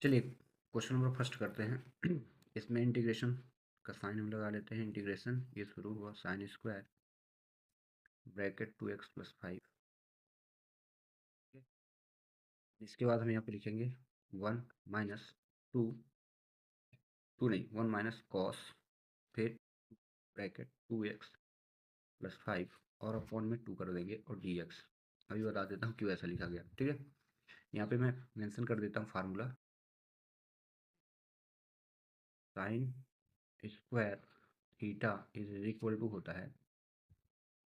चलिए question number first करते हैं। इसमें इंटीग्रेशन का साइन हम लगा लेते हैं। इंटीग्रेशन ये शुरू हुआ साइन स्क्वायर ब्रैकेट 2x+5। इसके बाद हम यहाँ पे लिखेंगे 1 माइनस टू, टू नहीं 1 माइनस कॉस, फिर ब्रैकेट 2x+5 और अपॉन में 2 कर देंगे और dx। अभी बता देता हूँ क्यों ऐसा लिखा गया, ठीक है। यहाँ पे मैं मेंशन कर देता हूँ formula. Sine square theta is equal to होता है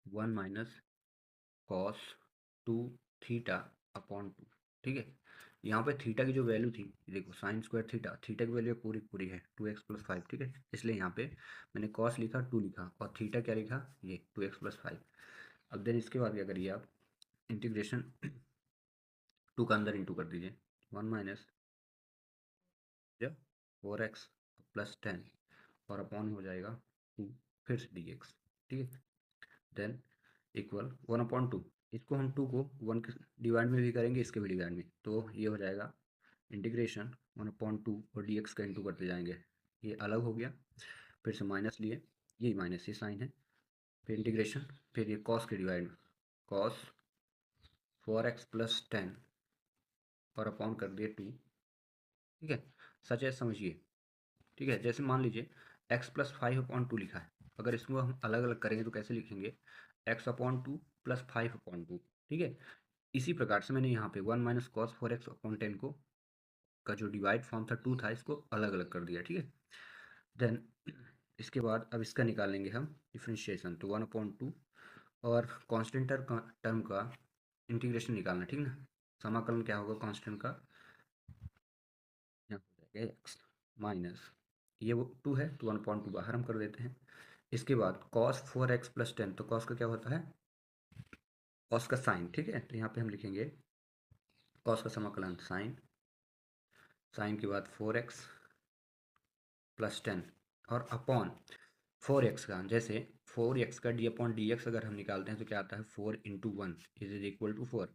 1 माइनस कॉस 2 थीटा अपॉन 2, ठीक है। यहाँ पे थीटा की जो वैल्यू थी, देखो साइन स्क्वायर थीटा, थीटा की वैल्यू पूरी पूरी है 2x+5, ठीक है। इसलिए यहाँ पे मैंने कॉस लिखा 2 लिखा और थीटा क्या लिखा, ये 2x+5। अब देन इसके बाद क्या करिए आप, इंटीग्रेशन 2 का अंदर इंटू कर दीजिए, 1 माइनस 4x+10 और अपॉन हो जाएगा 2 फिर से dx, ठीक है। देन इक्वल 1/2, इसको हम 2 को 1 के डिवाइड में भी करेंगे, इसके भी डिवाइड में, तो ये हो जाएगा इंटीग्रेशन 1/2 और dx का इंटू करते जाएंगे, ये अलग हो गया। फिर से माइनस लिए, यही माइनस ये साइन है, फिर इंटीग्रेशन, फिर ये कॉस के डिवाइड में कॉस 4x+10 और अपॉन कर दिए 2, ठीक है। सच है समझिए, ठीक है। जैसे मान लीजिए x+5/2 लिखा है, अगर इसको हम अलग अलग करेंगे तो कैसे लिखेंगे, x/2 + 5/2, ठीक है। इसी प्रकार से मैंने यहाँ पे 1 माइनस कॉस 4x/10 को का जो डिवाइड फॉर्म था 2 था, इसको अलग अलग कर दिया, ठीक है। देन इसके बाद अब इसका निकालेंगे हम डिफ्रेंशिएशन, तो 1/2 और कांस्टेंट टर्म का इंटीग्रेशन निकालना, ठीक ना। समाकलन क्या होगा कांस्टेंट का, यहाँ हो जाएगा एक्स माइनस, ये वो 2 है तो 1/2 बाहर हम कर देते हैं। इसके बाद कॉस 4x+10, तो कॉस का क्या होता है, कॉस का साइन, ठीक है। तो यहाँ पे हम लिखेंगे कॉस का समाकलन साइन, साइन के बाद 4x+10 और अपॉन 4x का, जैसे 4x का d/dx अगर हम निकालते हैं तो क्या आता है, 4 × 1 इज इक्वल टू 4,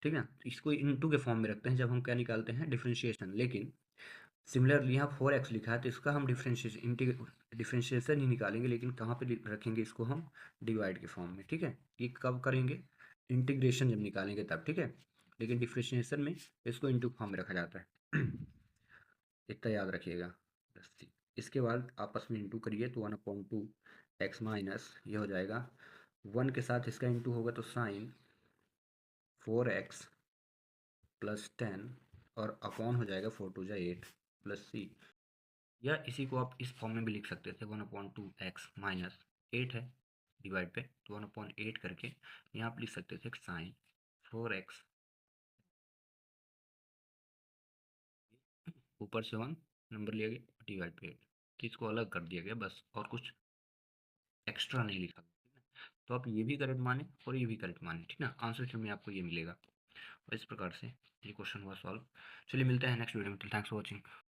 ठीक है ना। तो इसको इंटू के फॉर्म में रखते हैं जब हम क्या निकालते हैं, डिफ्रेंशिएशन। लेकिन सिमिलरली यहाँ 4x लिखा है तो इसका हम डिफ्रेंशिएशन ही निकालेंगे, लेकिन कहाँ पे रखेंगे इसको हम, डिवाइड के फॉर्म में, ठीक है। ये कब करेंगे, इंटीग्रेशन जब निकालेंगे तब, ठीक है। लेकिन डिफ्रेंशिएशन में इसको इंटू फॉर्म में रखा जाता है। इतना याद रखिएगा बस। इसके बाद आपस में इंटू करिए तो 1/2 एक्स माइनस, ये हो जाएगा 1 के साथ इसका इंटू होगा तो साइन 4x+10 और अपॉन हो जाएगा 4 × 2 = 8 प्लस सी, या इसी को आप इस फॉर्म में भी लिख सकते थे, 1/2 एक्स माइनस 8 है डिवाइड पे, तो 1/8 करके यहाँ आप लिख सकते थे साइन 4x, ऊपर से 1 नंबर लिया गया डिवाइड पे 8, तो इसको अलग कर दिया गया बस, और कुछ एक्स्ट्रा नहीं लिखा, ठीक है। तो आप ये भी करेक्ट माने और ये भी करेक्ट माने, ठीक ना, आंसर में आपको ये मिलेगा। और इस प्रकार से ये क्वेश्चन हुआ सॉल्व। चलिए मिलते हैं नेक्स्ट वीडियो में, थैंक्स फॉर वॉचिंग।